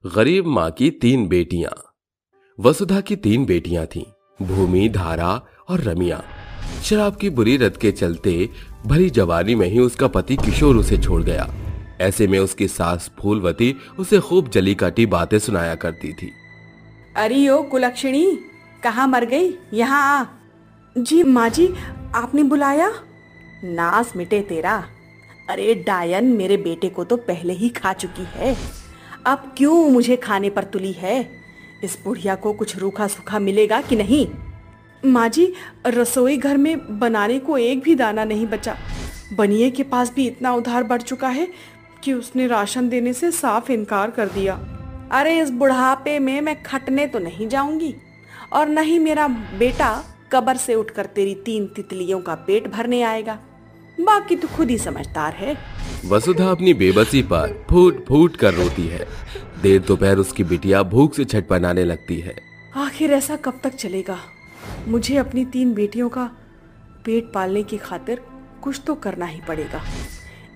गरीब माँ की तीन बेटियां। वसुधा की तीन बेटियां थीं, भूमि, धारा और रमिया। शराब की बुरी लत के चलते भरी जवानी में ही उसका पति किशोर उसे छोड़ गया। ऐसे में उसकी सास फूलवती उसे खूब जली काटी बातें सुनाया करती थी। अरे ओ कुलक्षणी, कहाँ मर गई? यहाँ आ। जी माँ जी, आपने बुलाया? नास मिटे तेरा। अरे डायन मेरे बेटे को तो पहले ही खा चुकी है, अब क्यों मुझे खाने पर तुली है? इस बुढ़िया को कुछ रूखा सूखा मिलेगा कि नहीं? माँ जी, रसोई घर में बनाने को एक भी दाना नहीं बचा। बनिए के पास भी इतना उधार बढ़ चुका है कि उसने राशन देने से साफ इनकार कर दिया। अरे इस बुढ़ापे में मैं खटने तो नहीं जाऊंगी, और न ही मेरा बेटा कब्र से उठकर तेरी तीन तितलियों का पेट भरने आएगा। बाकी तो खुद ही समझदार है। वसुधा अपनी बेबसी पर फूट फूट कर रोती है। देर दोपहर उसकी बिटिया भूख से छटपटाने लगती है। आखिर ऐसा कब तक चलेगा? मुझे अपनी तीन बेटियों का पेट पालने की खातिर कुछ तो करना ही पड़ेगा।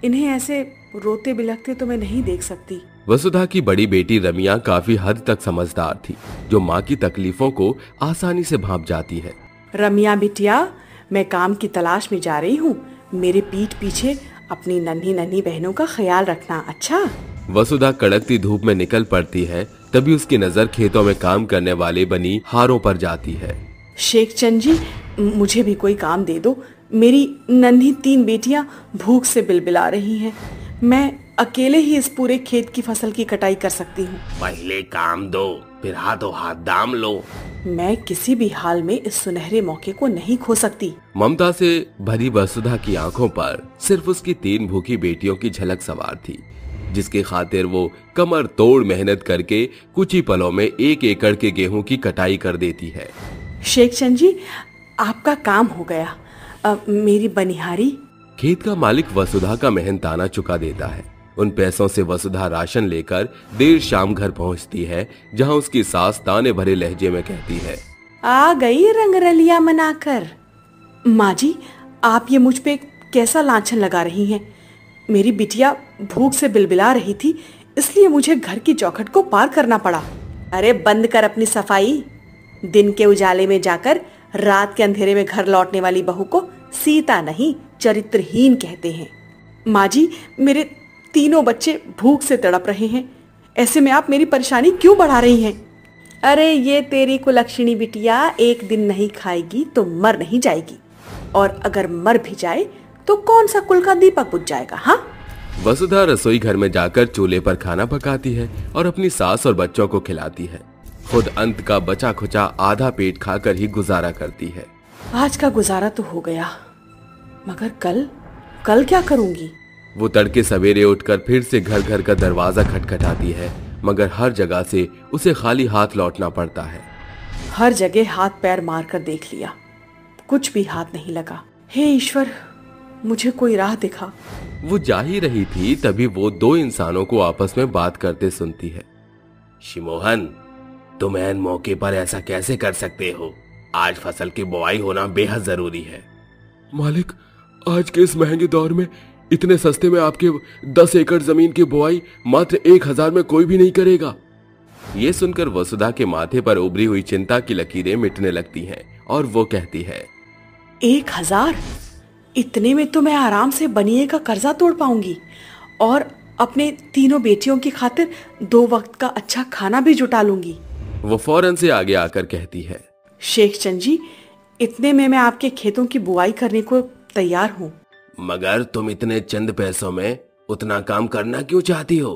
इन्हें ऐसे रोते बिलखते तो मैं नहीं देख सकती। वसुधा की बड़ी बेटी रमिया काफी हद तक समझदार थी, जो माँ की तकलीफों को आसानी से भांप जाती है। रमिया बिटिया, मैं काम की तलाश में जा रही हूँ। मेरे पीठ पीछे अपनी नन्ही नन्ही बहनों का ख्याल रखना, अच्छा? वसुधा कड़कती धूप में निकल पड़ती है। तभी उसकी नजर खेतों में काम करने वाले बनी हारों पर जाती है। शेख चंद जी, मुझे भी कोई काम दे दो। मेरी नन्ही तीन बेटियां भूख से बिलबिला रही हैं। मैं अकेले ही इस पूरे खेत की फसल की कटाई कर सकती हूँ। पहले काम दो, फिर हाथों हाथ दाम लो। मैं किसी भी हाल में इस सुनहरे मौके को नहीं खो सकती। ममता से भरी वसुधा की आंखों पर सिर्फ उसकी तीन भूखी बेटियों की झलक सवार थी, जिसकी खातिर वो कमर तोड़ मेहनत करके कुछ ही पलों में 1 एकड़ के गेहूं की कटाई कर देती है। शेख चंद जी, आपका काम हो गया। मेरी बनिहारी। खेत का मालिक वसुधा का मेहनताना चुका देता है। उन पैसों से वसुधा राशन लेकर देर शाम घर पहुंचती है, जहां उसकी सास ताने भरे लहजे में कहती है, आ गई रंगरलिया मनाकर। माँ जी, आप ये मुझ पे कैसा लांछन लगा रही हैं? मेरी बिटिया भूख से बिलबिला रही थी, इसलिए मुझे घर की चौखट को पार करना पड़ा। अरे बंद कर अपनी सफाई। दिन के उजाले में जाकर रात के अंधेरे में घर लौटने वाली बहू को सीता नहीं, चरित्रहीन कहते हैं। माँ जी, मेरे तीनों बच्चे भूख से तड़प रहे हैं। ऐसे में आप मेरी परेशानी क्यों बढ़ा रही हैं? अरे ये तेरी कुलक्षणी बिटिया एक दिन नहीं खाएगी तो मर नहीं जाएगी, और अगर मर भी जाए तो कौन सा कुल का दीपक बुझ जाएगा? हाँ? वसुधा रसोई घर में जाकर चूल्हे पर खाना पकाती है और अपनी सास और बच्चों को खिलाती है। खुद अंत का बचा खुचा आधा पेट खाकर ही गुजारा करती है। आज का गुजारा तो हो गया, मगर कल क्या करूंगी? वो तड़के सवेरे उठकर फिर से घर घर का दरवाजा खटखटाती है, मगर हर जगह से उसे खाली हाथ लौटना पड़ता है। हर जगह हाथ पैर मारकर देख लिया, कुछ भी हाथ नहीं लगा। हे ईश्वर, मुझे कोई राह दिखा। वो जा ही रही थी, तभी वो 2 इंसानों को आपस में बात करते सुनती है। शिमोहन, तुम ऐन मौके पर ऐसा कैसे कर सकते हो? आज फसल की बुआई होना बेहद जरूरी है। मालिक, आज के इस महंगे दौर में इतने सस्ते में आपके 10 एकड़ जमीन की बुआई मात्र 1000 में कोई भी नहीं करेगा। ये सुनकर वसुधा के माथे पर उभरी हुई चिंता की लकीरें मिटने लगती हैं और वो कहती है, 1000? इतने में तो मैं आराम से बनिए का कर्जा तोड़ पाऊंगी, और अपने तीनों बेटियों की खातिर 2 वक्त का अच्छा खाना भी जुटा लूंगी। वो फौरन से आगे आकर कहती है, शेख चंद जी, इतने में मैं आपके खेतों की बुआई करने को तैयार हूँ। मगर तुम इतने चंद पैसों में उतना काम करना क्यों चाहती हो?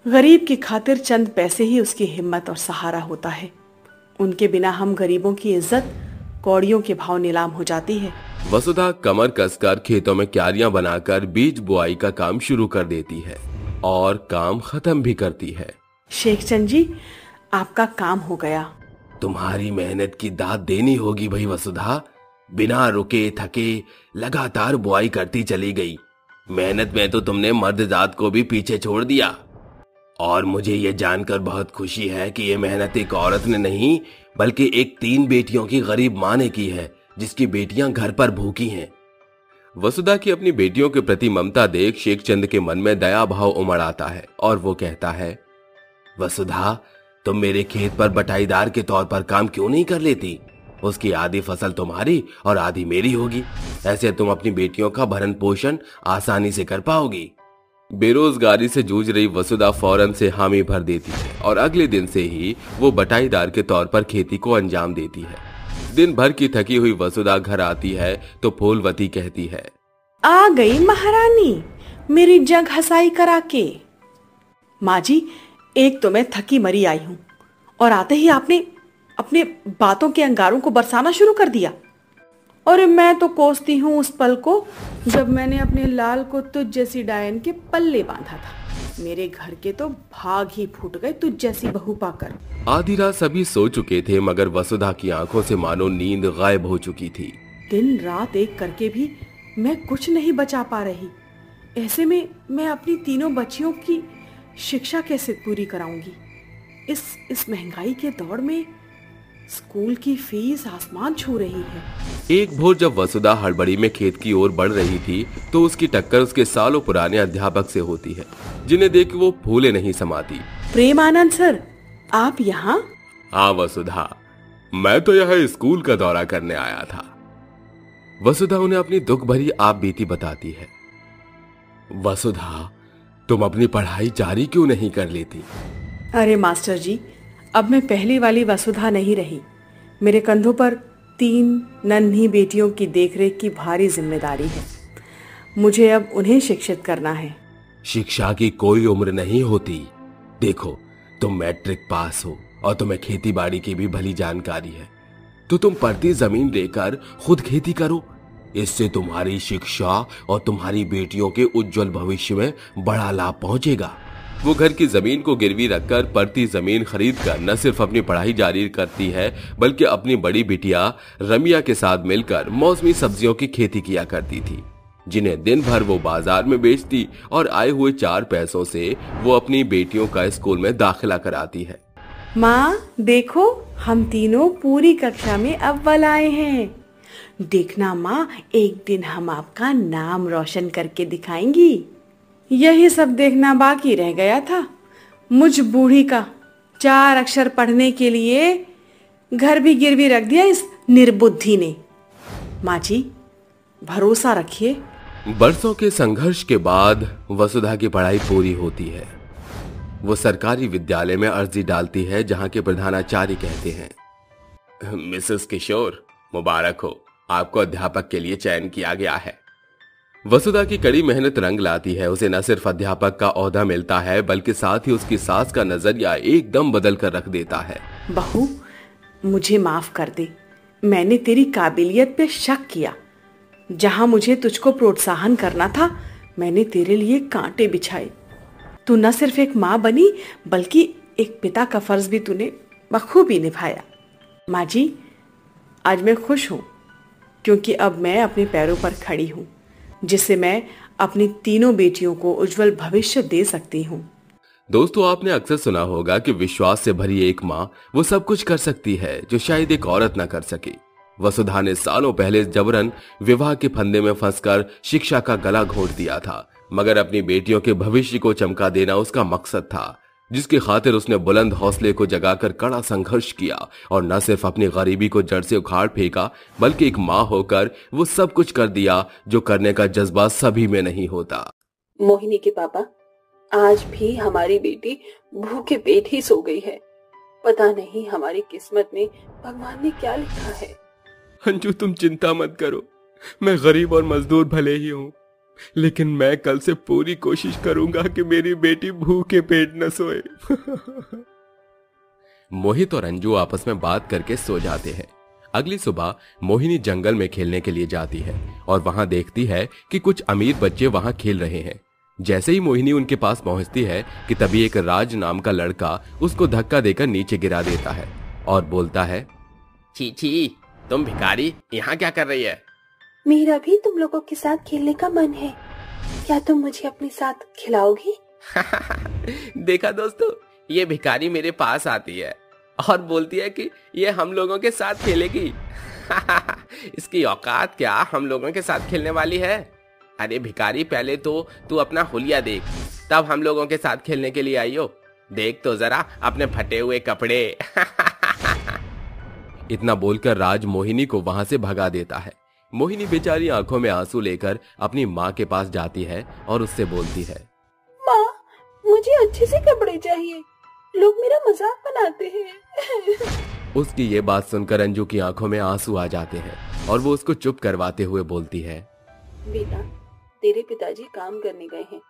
गरीब की खातिर चंद पैसे ही उसकी हिम्मत और सहारा होता है। उनके बिना हम गरीबों की इज्जत कौड़ियों के भाव नीलाम हो जाती है। वसुधा कमर कसकर खेतों में क्यारियां बनाकर बीज बुआई का काम शुरू कर देती है और काम खत्म भी करती है। शेख चंद जी, आपका काम हो गया। तुम्हारी मेहनत की दाद देनी होगी भाई वसुधा। बिना रुके थके लगातार बुआई करती चली गई। मेहनत में तो तुमने मर्द जात को भी पीछे छोड़ दिया, और मुझे ये जानकर बहुत खुशी है कि ये मेहनत एक औरत ने नहीं, बल्कि एक 3 बेटियों की गरीब माँ ने की है, जिसकी बेटियां घर पर भूखी हैं। वसुधा की अपनी बेटियों के प्रति ममता देख शेख चंद के मन में दया भाव उमड़ आता है और वो कहता है, वसुधा, तुम मेरे खेत पर बटाईदार के तौर पर काम क्यों नहीं कर लेती? उसकी आधी फसल तुम्हारी और आधी मेरी होगी। ऐसे तुम अपनी बेटियों का भरण पोषण आसानी से कर पाओगी। बेरोजगारी से जूझ रही वसुधा फौरन से हामी भर देती है और अगले दिन से ही वो बटाईदार के तौर पर खेती को अंजाम देती है। दिन भर की थकी हुई वसुधा घर आती है तो फूलवती कहती है, आ गई महारानी मेरी जग हसाई करा के। माँ जी, एक तो मैं थकी मरी आई हूँ और आते ही आपने अपने बातों के अंगारों को बरसाना शुरू कर दिया। और मैं तो कोसती हूँ उस पल को जब मैंने अपने लाल को तुझ जैसी डायन के पल्ले बांधा था। मेरे घर के तो भाग ही फूट गए तुझ जैसी बहू पाकर। आधी रात सभी सो चुके थे मगर वसुधा की आंखों से मानो नींद गायब हो चुकी थी। दिन रात एक करके भी मैं कुछ नहीं बचा पा रही। ऐसे में मैं अपनी तीनों बच्चियों की शिक्षा कैसे पूरी कराऊंगी? इस महंगाई के दौर में स्कूल की फीस आसमान छू रही है। एक भोर जब वसुधा हड़बड़ी में खेत की ओर बढ़ रही थी तो उसकी टक्कर उसके सालों पुराने अध्यापक से होती है, जिन्हें देख वो फूले नहीं समाती। प्रेमानंद सर, आप यहाँ? हाँ वसुधा, मैं तो यहाँ स्कूल का दौरा करने आया था। वसुधा उन्हें अपनी दुख भरी आप बीती बताती है। वसुधा, तुम अपनी पढ़ाई जारी क्यों नहीं कर लेती? अरे मास्टर जी, अब मैं पहली वाली वसुधा नहीं रही। मेरे कंधों पर 3 नन्ही बेटियों की देखरेख की भारी जिम्मेदारी है। मुझे अब उन्हें शिक्षित करना है। शिक्षा की कोई उम्र नहीं होती। देखो, तुम मैट्रिक पास हो और तुम्हें खेती बाड़ी की भी भली जानकारी है, तो तुम पड़ती जमीन लेकर खुद खेती करो। इससे तुम्हारी शिक्षा और तुम्हारी बेटियों के उज्जवल भविष्य में बड़ा लाभ पहुंचेगा। वो घर की जमीन को गिरवी रखकर पड़ती जमीन खरीद कर न सिर्फ अपनी पढ़ाई जारी करती है बल्कि अपनी बड़ी बिटिया रमिया के साथ मिलकर मौसमी सब्जियों की खेती किया करती थी, जिन्हें दिन भर वो बाजार में बेचती और आए हुए 4 पैसों से वो अपनी बेटियों का स्कूल में दाखिला कराती है। माँ देखो, हम तीनों पूरी कक्षा में अव्वल आए हैं। देखना माँ, एक दिन हम आपका नाम रोशन करके दिखाएंगी। यही सब देखना बाकी रह गया था। मुझ बूढ़ी का 4 अक्षर पढ़ने के लिए घर भी गिरवी रख दिया इस निर्बुद्धि ने। माँ जी, भरोसा रखिए। बरसों के संघर्ष के बाद वसुधा की पढ़ाई पूरी होती है। वो सरकारी विद्यालय में अर्जी डालती है, जहां के प्रधानाचार्य कहते हैं, मिसेस किशोर, मुबारक हो, आपको अध्यापक के लिए चयन किया गया है। वसुधा की कड़ी मेहनत रंग लाती है। उसे न सिर्फ अध्यापक का ओहदा मिलता है बल्कि साथ ही उसकी सास का नजरिया एकदम बदल कर रख देता है। बहू, मुझे माफ कर दे। मैंने तेरी काबिलियत पे शक किया। जहां मुझे तुझको प्रोत्साहन करना था, मैंने तेरे लिए कांटे बिछाए। तू न सिर्फ एक माँ बनी बल्कि एक पिता का फर्ज भी तूने बखूबी निभाया। माँ जी, आज मैं खुश हूँ क्योंकि अब मैं अपने पैरों पर खड़ी हूँ, जिससे मैं अपनी तीनों बेटियों को उज्जवल भविष्य दे सकती हूँ। दोस्तों, आपने अक्सर सुना होगा कि विश्वास से भरी एक माँ वो सब कुछ कर सकती है जो शायद एक औरत न कर सके। वसुधा ने सालों पहले जबरन विवाह के फंदे में फंसकर शिक्षा का गला घोंट दिया था, मगर अपनी बेटियों के भविष्य को चमका देना उसका मकसद था, जिसकी खातिर उसने बुलंद हौसले को जगाकर कड़ा संघर्ष किया और न सिर्फ अपनी गरीबी को जड़ से उखाड़ फेंका बल्कि एक माँ होकर वो सब कुछ कर दिया जो करने का जज्बा सभी में नहीं होता। मोहिनी के पापा, आज भी हमारी बेटी भूखे पेट ही सो गई है। पता नहीं हमारी किस्मत में भगवान ने क्या लिखा है। अंजू, तुम चिंता मत करो। मैं गरीब और मजदूर भले ही हूँ, लेकिन मैं कल से पूरी कोशिश करूंगा कि मेरी बेटी भूखे पेट न सोए। मोहित और अंजू आपस में बात करके सो जाते हैं। अगली सुबह मोहिनी जंगल में खेलने के लिए जाती है और वहां देखती है कि कुछ अमीर बच्चे वहां खेल रहे हैं। जैसे ही मोहिनी उनके पास पहुंचती है कि तभी एक राज नाम का लड़का उसको धक्का देकर नीचे गिरा देता है और बोलता है, छी छी, तुम भिखारी यहाँ क्या कर रही है? मेरा भी तुम लोगों के साथ खेलने का मन है, क्या तुम मुझे अपने साथ खिलाओगी? देखा दोस्तों, ये भिखारी मेरे पास आती है और बोलती है कि ये हम लोगों के साथ खेलेगी। इसकी औकात क्या हम लोगों के साथ खेलने वाली है? अरे भिखारी, पहले तो तू अपना हुलिया देख, तब हम लोगों के साथ खेलने के लिए आई हो। देख तो जरा अपने फटे हुए कपड़े। इतना बोलकर राज मोहिनी को वहां से भगा देता है। मोहिनी बेचारी आंखों में आंसू लेकर अपनी माँ के पास जाती है और उससे बोलती है, माँ, मुझे अच्छे से कपड़े चाहिए, लोग मेरा मजाक बनाते हैं। उसकी ये बात सुनकर अंजू की आंखों में आंसू आ जाते हैं और वो उसको चुप करवाते हुए बोलती है, बेटा, तेरे पिताजी काम करने गए हैं,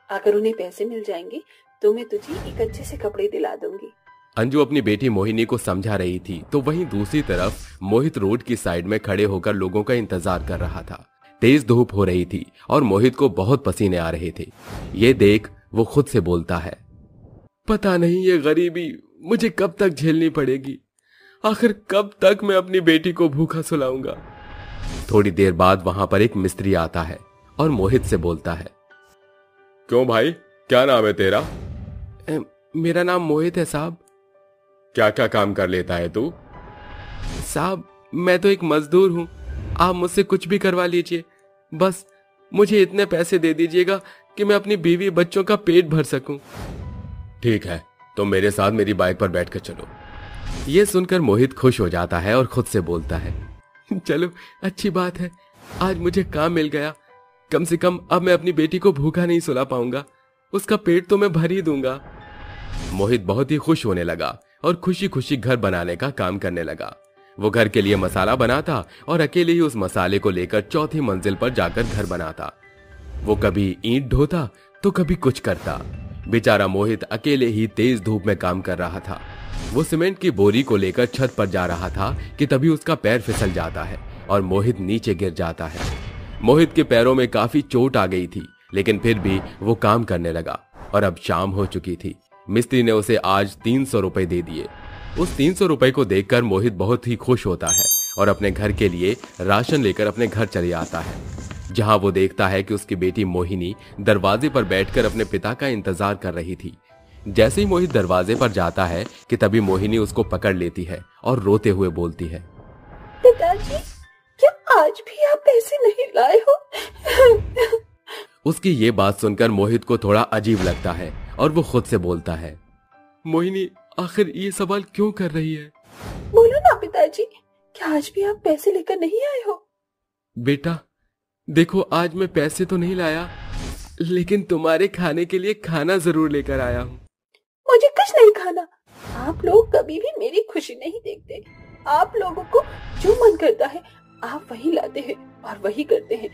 अगर उन्हें पैसे मिल जाएंगे तो मैं तुझे एक अच्छे से कपड़े दिला दूंगी। अंजू अपनी बेटी मोहिनी को समझा रही थी तो वहीं दूसरी तरफ मोहित रोड की साइड में खड़े होकर लोगों का इंतजार कर रहा था। तेज धूप हो रही थी और मोहित को बहुत पसीने आ रहे थे। ये देख वो खुद से बोलता है, पता नहीं ये गरीबी मुझे कब तक झेलनी पड़ेगी, आखिर कब तक मैं अपनी बेटी को भूखा सुलाऊंगा। थोड़ी देर बाद वहां पर एक मिस्त्री आता है और मोहित से बोलता है, क्यों भाई, क्या नाम है तेरा? मेरा नाम मोहित है साहब। क्या क्या काम कर लेता है तू? साहब मैं तो एक मजदूर हूं, आप मुझसे कुछ भी करवा लीजिए, बस मुझे इतने पैसे दे दीजिएगा कि मैं अपनी बीवी बच्चों का पेट भर सकूं। ठीक है, तो मेरे साथ मेरी बाइक पर बैठकर चलो। ये सुनकर मोहित खुश हो जाता है और खुद से बोलता है, चलो अच्छी बात है, आज मुझे काम मिल गया, कम से कम अब मैं अपनी बेटी को भूखा नहीं सुला पाऊंगा, उसका पेट तो मैं भर ही दूंगा। मोहित बहुत ही खुश होने लगा और खुशी खुशी घर बनाने का काम करने लगा। वो घर के लिए मसाला बनाता और अकेले ही उस मसाले को लेकर चौथी मंजिल पर जाकर घर बनाता। वो कभी ईंट ढोता तो कभी कुछ करता। बेचारा मोहित अकेले ही तेज धूप में काम कर रहा था। वो सीमेंट की बोरी को लेकर छत पर जा रहा था कि तभी उसका पैर फिसल जाता है और मोहित नीचे गिर जाता है। मोहित के पैरों में काफी चोट आ गई थी, लेकिन फिर भी वो काम करने लगा और अब शाम हो चुकी थी। मिस्त्री ने उसे आज 300 रुपए दे दिए। उस 300 रुपए को देखकर मोहित बहुत ही खुश होता है और अपने घर के लिए राशन लेकर अपने घर चले आता है, जहां वो देखता है कि उसकी बेटी मोहिनी दरवाजे पर बैठकर अपने पिता का इंतजार कर रही थी। जैसे ही मोहित दरवाजे पर जाता है कि तभी मोहिनी उसको पकड़ लेती है और रोते हुए बोलती है, पिताजी, क्या आज भी आप पैसे नहीं लाए हो? उसकी ये बात सुनकर मोहित को थोड़ा अजीब लगता है और वो खुद से बोलता है, मोहिनी आखिर ये सवाल क्यों कर रही है? बोलो ना पिताजी, क्या आज भी आप पैसे लेकर नहीं आए हो? बेटा देखो, आज मैं पैसे तो नहीं लाया, लेकिन तुम्हारे खाने के लिए खाना जरूर लेकर आया हूँ। मुझे कुछ नहीं खाना। आप लोग कभी भी मेरी खुशी नहीं देखते। आप लोगों को जो मन करता है आप वही लाते हैं और वही करते हैं।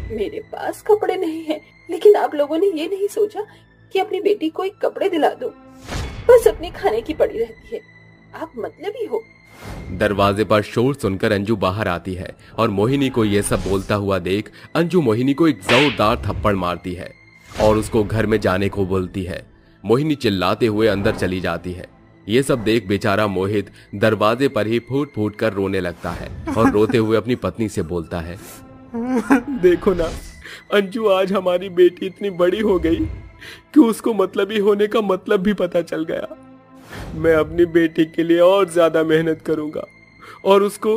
मेरे पास कपड़े नहीं हैं, लेकिन आप लोगों ने ये नहीं सोचा कि अपनी बेटी को एक कपड़े दिला दूं। बस अपने खाने की पड़ी रहती है। आप मतलबी हो। दरवाजे पर शोर सुनकर अंजू बाहर आती है और मोहिनी को यह सब बोलता हुआ देख अंजू मोहिनी को एक जोरदार थप्पड़ मारती है और उसको घर में जाने को बोलती है। मोहिनी चिल्लाते हुए अंदर चली जाती है। ये सब देख बेचारा मोहित दरवाजे पर ही फूट फूट कर रोने लगता है और रोते हुए अपनी पत्नी से बोलता है, देखो ना अंजू, आज हमारी बेटी इतनी बड़ी हो गई कि उसको मतलबी होने का मतलब भी पता चल गया। मैं अपनी बेटी के लिए और ज्यादा मेहनत करूंगा और उसको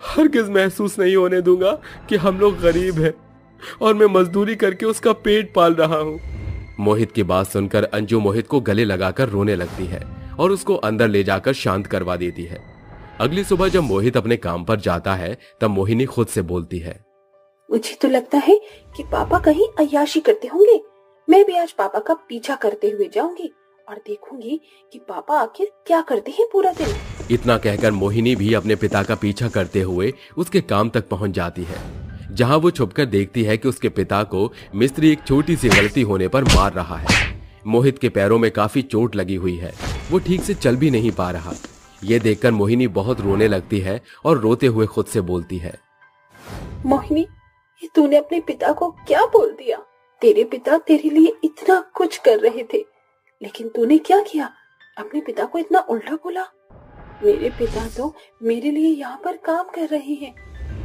हरगिज महसूस नहीं होने दूंगा कि हम लोग गरीब हैं और मैं मजदूरी करके उसका पेट पाल रहा हूं। मोहित की बात सुनकर अंजू मोहित को गले लगाकर रोने लगती है और उसको अंदर ले जाकर शांत करवा देती है। अगली सुबह जब मोहित अपने काम पर जाता है तब मोहिनी खुद से बोलती है, मुझे तो लगता है कि पापा कहीं अय्याशी करते होंगे। मैं भी आज पापा का पीछा करते हुए जाऊंगी और देखूंगी कि पापा आखिर क्या करते हैं पूरा दिन। इतना कहकर मोहिनी भी अपने पिता का पीछा करते हुए उसके काम तक पहुंच जाती है, जहां वो छुपकर देखती है कि उसके पिता को मिस्त्री एक छोटी सी गलती होने पर मार रहा है। मोहित के पैरों में काफी चोट लगी हुई है, वो ठीक से चल भी नहीं पा रहा। ये देखकर मोहिनी बहुत रोने लगती है और रोते हुए खुद से बोलती है, मोहिनी, ये तूने अपने पिता को क्या बोल दिया? तेरे पिता तेरे लिए इतना कुछ कर रहे थे, लेकिन तूने क्या किया? अपने पिता को इतना उल्टा बोला। मेरे पिता तो मेरे लिए यहाँ पर काम कर रहे हैं,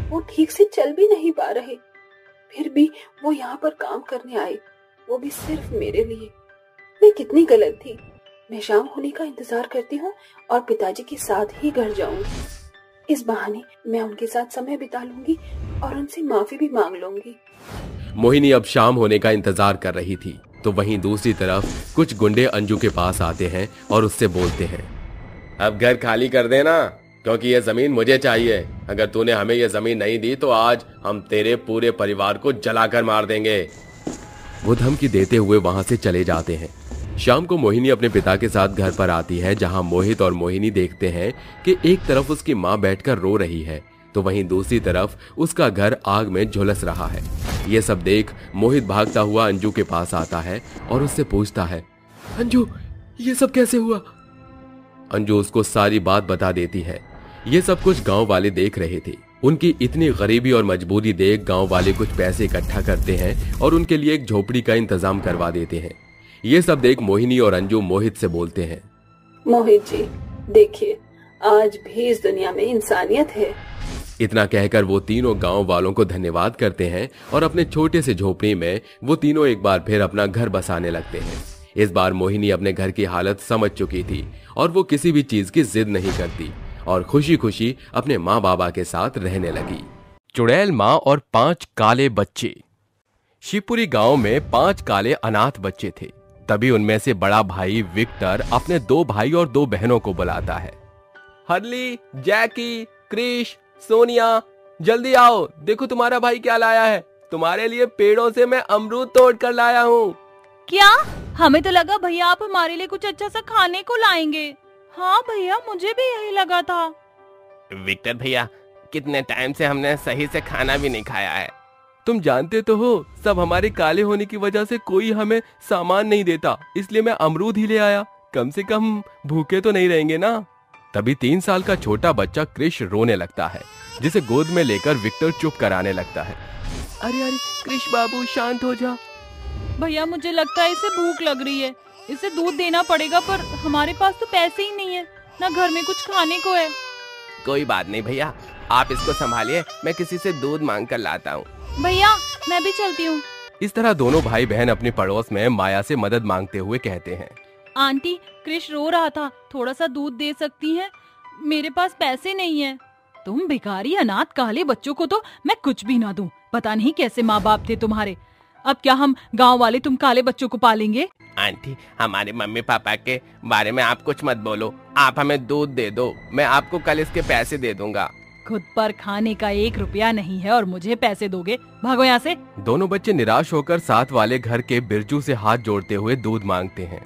वो ठीक से चल भी नहीं पा रहे, फिर भी वो यहाँ पर काम करने आए, वो भी सिर्फ मेरे लिए। मैं कितनी गलत थी। मैं शाम होने का इंतजार करती हूँ और पिताजी के साथ ही घर जाऊंगी। इस बहाने मैं उनके साथ समय बिता लूंगी और उनसे माफी भी मांग लूंगी। मोहिनी अब शाम होने का इंतजार कर रही थी तो वहीं दूसरी तरफ कुछ गुंडे अंजू के पास आते हैं और उससे बोलते हैं, अब घर खाली कर देना, क्योंकि ये जमीन मुझे चाहिए। अगर तूने हमें ये जमीन नहीं दी तो आज हम तेरे पूरे परिवार को जलाकर मार देंगे। वो धमकी देते हुए वहां से चले जाते हैं। शाम को मोहिनी अपने पिता के साथ घर पर आती है, जहां मोहित और मोहिनी देखते हैं कि एक तरफ उसकी माँ बैठकर रो रही है तो वहीं दूसरी तरफ उसका घर आग में झुलस रहा है। ये सब देख मोहित भागता हुआ अंजू के पास आता है और उससे पूछता है, अंजू ये सब कैसे हुआ? अंजू उसको सारी बात बता देती है। ये सब कुछ गांव वाले देख रहे थे। उनकी इतनी गरीबी और मजबूरी देख गांव वाले कुछ पैसे इकट्ठा करते हैं और उनके लिए एक झोपड़ी का इंतजाम करवा देते हैं। ये सब देख मोहिनी और अंजू मोहित से बोलते हैं, मोहित जी देखिए, आज भी इस दुनिया में इंसानियत है। इतना कहकर वो तीनों गांव वालों को धन्यवाद करते हैं और अपने छोटे से झोपड़ी में वो तीनों एक बार फिर अपना घर बसाने लगते हैं। इस बार मोहिनी अपने घर की हालत समझ चुकी थी और वो किसी भी चीज की जिद नहीं करती और खुशी खुशी अपने माँ बाबा के साथ रहने लगी। चुड़ैल माँ और 5 काले बच्चे। शिवपुरी गांव में 5 काले अनाथ बच्चे थे। तभी उनमें से बड़ा भाई विक्टर अपने 2 भाई और 2 बहनों को बुलाता है। हरली, जैकी, क्रिश, सोनिया, जल्दी आओ, देखो तुम्हारा भाई क्या लाया है। तुम्हारे लिए पेड़ों से मैं अमरूद तोड़ कर लाया हूँ। क्या? हमें तो लगा भैया आप हमारे लिए कुछ अच्छा सा खाने को लाएंगे। हाँ भैया, मुझे भी यही लगा था। विक्टर भैया, कितने टाइम से हमने सही से खाना भी नहीं खाया है। तुम जानते तो हो, सब हमारे काले होने की वजह से कोई हमें सामान नहीं देता, इसलिए मैं अमरूद ही ले आया। कम से कम भूखे तो नहीं रहेंगे ना। तभी 3 साल का छोटा बच्चा क्रिश रोने लगता है, जिसे गोद में लेकर विक्टर चुप कराने लगता है। अरे अरे क्रिश बाबू, शांत हो जा। भैया मुझे लगता है इसे भूख लग रही है, इसे दूध देना पड़ेगा, पर हमारे पास तो पैसे ही नहीं है, ना घर में कुछ खाने को है। कोई बात नहीं भैया, आप इसको संभालिए, मैं किसी से दूध मांग कर लाता हूँ। भैया मैं भी चलती हूँ। इस तरह दोनों भाई बहन अपने पड़ोस में माया से मदद मांगते हुए कहते हैं, आंटी क्रिश रो रहा था, थोड़ा सा दूध दे सकती हैं? मेरे पास पैसे नहीं है। तुम भिखारी अनाथ काले बच्चों को तो मैं कुछ भी ना दूं। पता नहीं कैसे माँ बाप थे तुम्हारे। अब क्या हम गांव वाले तुम काले बच्चों को पालेंगे? आंटी, हमारे मम्मी पापा के बारे में आप कुछ मत बोलो, आप हमें दूध दे दो, मैं आपको कल इसके पैसे दे दूंगा। खुद पर खाने का 1 रुपया नहीं है और मुझे पैसे दोगे? भागो यहाँ से। दोनों बच्चे निराश होकर साथ वाले घर के बिरजू से हाथ जोड़ते हुए दूध मांगते हैं।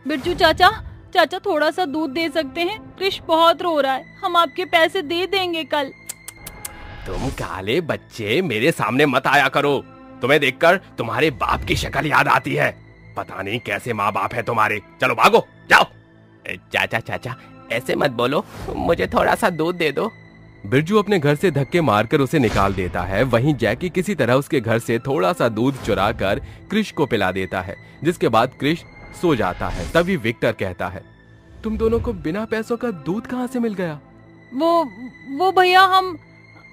बिरजू चाचा, चाचा थोड़ा सा दूध दे सकते हैं? क्रिश बहुत रो रहा है, हम आपके पैसे दे देंगे कल। तुम काले बच्चे मेरे सामने मत आया करो, तुम्हें देखकर तुम्हारे बाप की शक्ल याद आती है। पता नहीं कैसे माँ बाप है तुम्हारे। चलो भागो, जाओ। चाचा चाचा ऐसे मत बोलो, मुझे थोड़ा सा दूध दे दो। बिरजू अपने घर से धक्के मारकर उसे निकाल देता है। वहीं जैकी किसी तरह उसके घर से थोड़ा सा दूध चुरा कर क्रिश को पिला देता है, जिसके बाद क्रिश सो जाता है। तभी विक्टर कहता है, तुम दोनों को बिना पैसों का दूध कहाँ से मिल गया? वो भैया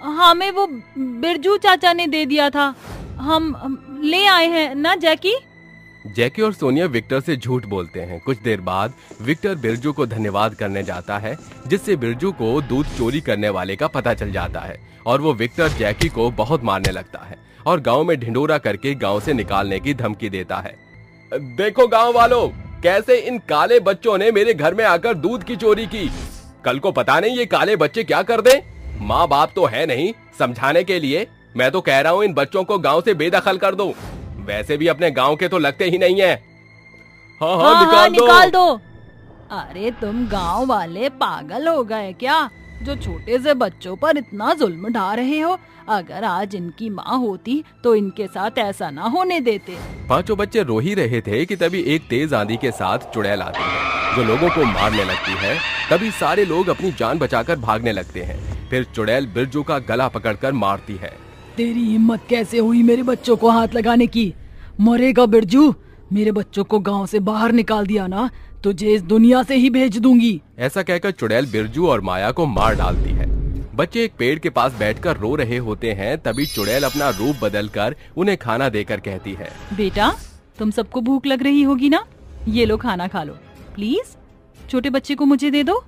हमें वो बिरजू चाचा ने दे दिया था, हम ले आए हैं ना जैकी। जैकी और सोनिया विक्टर से झूठ बोलते हैं। कुछ देर बाद विक्टर बिरजू को धन्यवाद करने जाता है, जिससे बिरजू को दूध चोरी करने वाले का पता चल जाता है और वो विक्टर जैकी को बहुत मारने लगता है और गांव में ढिंडोरा करके गांव से निकालने की धमकी देता है। देखो गांव वालों, कैसे इन काले बच्चों ने मेरे घर में आकर दूध की चोरी की। कल को पता नहीं ये काले बच्चे क्या कर दें। माँ बाप तो है नहीं समझाने के लिए। मैं तो कह रहा हूँ इन बच्चों को गांव से बेदखल कर दो। वैसे भी अपने गांव के तो लगते ही नहीं है। हाँ, निकाल दो। अरे तुम गांव वाले पागल हो गए क्या, जो छोटे से बच्चों पर इतना जुल्म ढा रहे हो? अगर आज इनकी माँ होती तो इनके साथ ऐसा ना होने देते। 5 बच्चे रो ही रहे थे कि तभी एक तेज आंधी के साथ चुड़ैल आती है, जो लोगों को मारने लगती है। तभी सारे लोग अपनी जान बचाकर भागने लगते हैं। फिर चुड़ैल बिरजू का गला पकड़कर मारती है। तेरी हिम्मत कैसे हुई मेरे बच्चों को हाथ लगाने की? मरेगा बिरजू। मेरे बच्चों को गांव से बाहर निकाल दिया ना, तुझे इस दुनिया से ही भेज दूंगी। ऐसा कहकर चुड़ैल बिरजू और माया को मार डालती है। बच्चे एक पेड़ के पास बैठकर रो रहे होते हैं। तभी चुड़ैल अपना रूप बदलकर उन्हें खाना देकर कहती है, बेटा तुम सबको भूख लग रही होगी ना, ये लो खाना खा लो प्लीज। छोटे बच्चे को मुझे दे दो।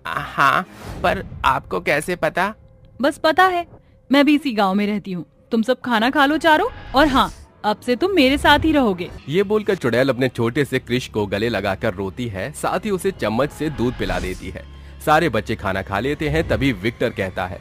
हाँ, पर आपको कैसे पता? बस पता है, मैं भी इसी गांव में रहती हूँ। तुम सब खाना खा लो चारों, और हाँ अब से तुम मेरे साथ ही रहोगे। ये बोलकर चुड़ैल अपने छोटे से क्रिश को गले लगाकर रोती है, साथ ही उसे चम्मच से दूध पिला देती है। सारे बच्चे खाना खा लेते हैं। तभी विक्टर कहता है,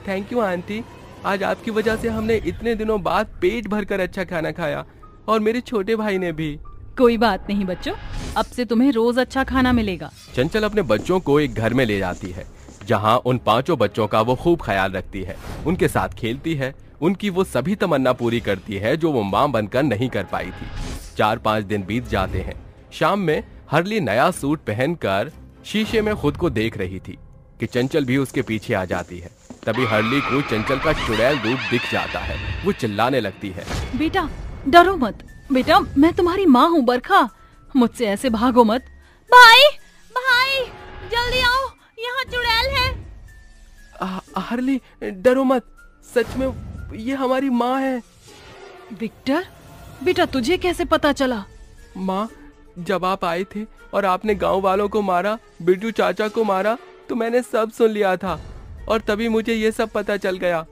थैंक यू आंटी, आज आपकी वजह से हमने इतने दिनों बाद पेट भरकर अच्छा खाना खाया, और मेरे छोटे भाई ने भी। कोई बात नहीं बच्चों, अब से तुम्हें रोज अच्छा खाना मिलेगा। चंचल अपने बच्चों को एक घर में ले जाती है, जहाँ उन 5 बच्चों का वो खूब ख्याल रखती है, उनके साथ खेलती है, उनकी वो सभी तमन्ना पूरी करती है जो वो मां बनकर नहीं कर पाई थी। 4-5 दिन बीत जाते हैं। शाम में हरली नया सूट पहनकर शीशे में खुद को देख रही थी कि चंचल भी उसके पीछे आ जाती है। तभी हरली को चंचल का चुड़ैल रूप दिख जाता है। वो चिल्लाने लगती है, बेटा डरो मत, बेटा मैं तुम्हारी माँ हूँ बरखा, मुझसे ऐसे भागो मत। भाई भाई जल्दी आओ, यहाँ चुड़ैल है। हरली डरो मत, सच में ये हमारी माँ है। विक्टर बेटा तुझे कैसे पता चला? माँ, जब आप आए थे और आपने गांव वालों को मारा, बिरजू चाचा को मारा, तो मैंने सब सुन लिया था और तभी मुझे ये सब पता चल गया।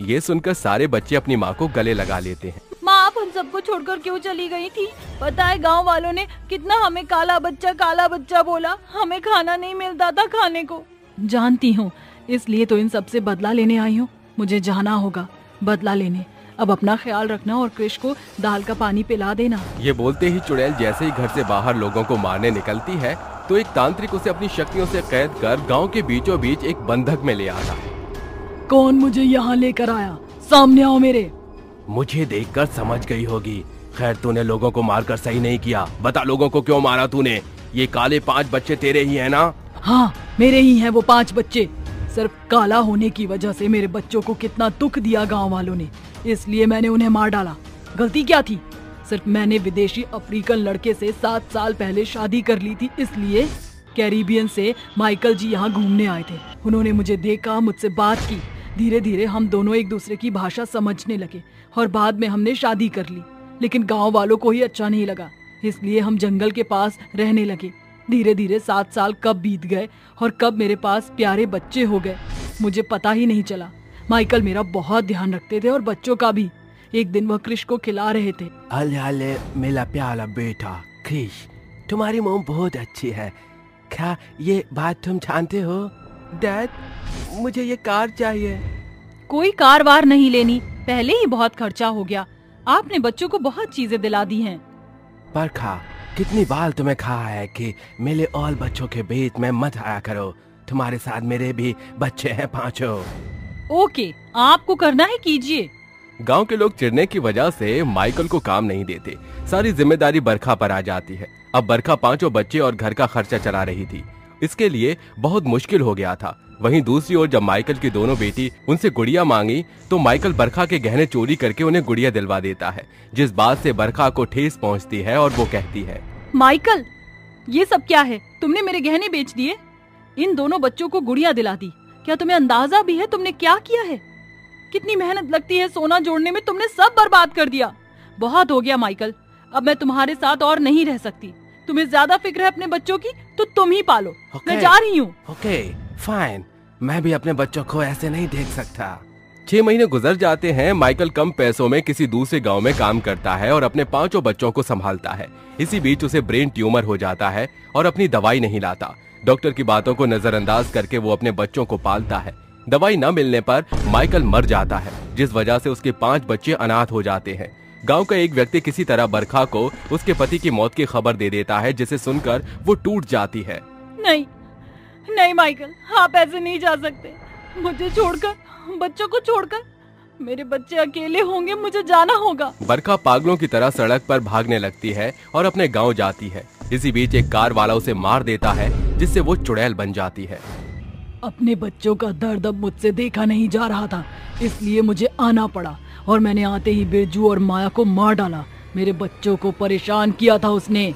ये सुनकर सारे बच्चे अपनी माँ को गले लगा लेते हैं। माँ आप हम सबको छोड़कर क्यों चली गई थी? पता है गांव वालों ने कितना हमें काला बच्चा बोला, हमें खाना नहीं मिलता था खाने को। जानती हूँ, इसलिए तो इन सबसे बदला लेने आई हूँ। मुझे जाना होगा बदला लेने। अब अपना ख्याल रखना और क्रिश को दाल का पानी पिला देना। ये बोलते ही चुड़ैल जैसे ही घर से बाहर लोगों को मारने निकलती है तो एक तांत्रिक उसे अपनी शक्तियों से कैद कर गांव के बीचों बीच एक बंधक में ले आता है। कौन मुझे यहाँ लेकर आया? सामने आओ मेरे। मुझे देखकर समझ गई होगी। खैर तूने लोगों को मारकर सही नहीं किया। बता लोगों को क्यों मारा तूने? ये काले 5 बच्चे तेरे ही है ना? हाँ मेरे ही हैं वो 5 बच्चे। सिर्फ काला होने की वजह से मेरे बच्चों को कितना दुख दिया गांव वालों ने, इसलिए मैंने उन्हें मार डाला। गलती क्या थी? सिर्फ मैंने विदेशी अफ्रीकन लड़के से 7 साल पहले शादी कर ली थी, इसलिए कैरिबियन से माइकल जी यहाँ घूमने आए थे। उन्होंने मुझे देखा, मुझसे बात की। धीरे धीरे हम दोनों एक दूसरे की भाषा समझने लगे और बाद में हमने शादी कर ली। लेकिन गांव वालों को ही अच्छा नहीं लगा, इसलिए हम जंगल के पास रहने लगे। धीरे धीरे 7 साल कब बीत गए और कब मेरे पास प्यारे बच्चे हो गए, मुझे पता ही नहीं चला। माइकल मेरा बहुत ध्यान रखते थे और बच्चों का भी। एक दिन वह क्रिश को खिला रहे थे। अले मेरा प्यारा बेटा क्रिश, तुम्हारी मॉम बहुत अच्छी है। क्या ये बात तुम जानते हो? डैड, मुझे ये कार चाहिए। कोई कार वार नहीं लेनी, पहले ही बहुत खर्चा हो गया। आपने बच्चों को बहुत चीजें दिला दी हैं। बरखा, कितनी बार तुम्हें कहा है कि मेरे और बच्चों के बीच में मत आया करो। तुम्हारे साथ मेरे भी बच्चे हैं 5। ओके, आपको करना है कीजिए। गांव के लोग चिढ़ने की वजह से माइकल को काम नहीं देते। सारी जिम्मेदारी बरखा पर आ जाती है। अब बरखा 5 बच्चे और घर का खर्चा चला रही थी। इसके लिए बहुत मुश्किल हो गया था। वहीं दूसरी ओर जब माइकल की दोनों बेटी उनसे गुड़िया मांगी तो माइकल बरखा के गहने चोरी करके उन्हें गुड़िया दिलवा देता है, जिस बात से बरखा को ठेस पहुंचती है और वो कहती है, माइकल ये सब क्या है? तुमने मेरे गहने बेच दिए, इन दोनों बच्चों को गुड़िया दिला दी। क्या तुम्हें अंदाजा भी है तुमने क्या किया है? कितनी मेहनत लगती है सोना जोड़ने में, तुमने सब बर्बाद कर दिया। बहुत हो गया माइकल, अब मैं तुम्हारे साथ और नहीं रह सकती। तुम्हें ज्यादा फिक्र है अपने बच्चों की तो तुम ही पालो। मैं जा रही हूँ। ओके फाइन, मैं भी अपने बच्चों को ऐसे नहीं देख सकता। 6 महीने गुजर जाते हैं। माइकल कम पैसों में किसी दूसरे गांव में काम करता है और अपने 5 बच्चों को संभालता है। इसी बीच उसे ब्रेन ट्यूमर हो जाता है और अपनी दवाई नहीं लाता। डॉक्टर की बातों को नजरअंदाज करके वो अपने बच्चों को पालता है। दवाई न मिलने पर माइकल मर जाता है, जिस वजह से उसके 5 बच्चे अनाथ हो जाते हैं। गांव का एक व्यक्ति किसी तरह बरखा को उसके पति की मौत की खबर दे देता है, जिसे सुनकर वो टूट जाती है। नहीं नहीं माइकल, आप ऐसे नहीं जा सकते। मुझे छोड़कर, बच्चों को छोड़कर, मेरे बच्चे अकेले होंगे, मुझे जाना होगा। बरखा पागलों की तरह सड़क पर भागने लगती है और अपने गांव जाती है। इसी बीच एक कार वाला उसे मार देता है, जिससे वो चुड़ैल बन जाती है। अपने बच्चों का दर्द अब मुझसे देखा नहीं जा रहा था, इसलिए मुझे आना पड़ा और मैंने आते ही बिरजू और माया को मार डाला। मेरे बच्चों को परेशान किया था उसने।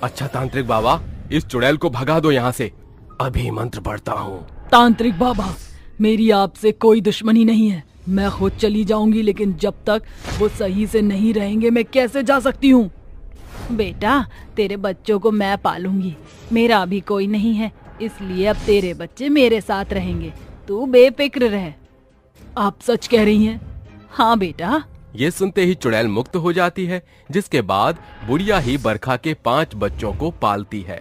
अच्छा तांत्रिक बाबा, इस चुड़ैल को भगा दो यहाँ से। अभी मंत्र पढ़ता हूँ। तांत्रिक बाबा, मेरी आपसे कोई दुश्मनी नहीं है, मैं खुद चली जाऊंगी, लेकिन जब तक वो सही से नहीं रहेंगे मैं कैसे जा सकती हूँ? बेटा, तेरे बच्चों को मैं पालूंगी, मेरा अभी कोई नहीं है, इसलिए अब तेरे बच्चे मेरे साथ रहेंगे, तू बेफिक्र रह। आप सच कह रही हैं? हाँ बेटा, ये सुनते ही चुड़ैल मुक्त हो जाती है, जिसके बाद बुढ़िया ही बरखा के 5 बच्चों को पालती है।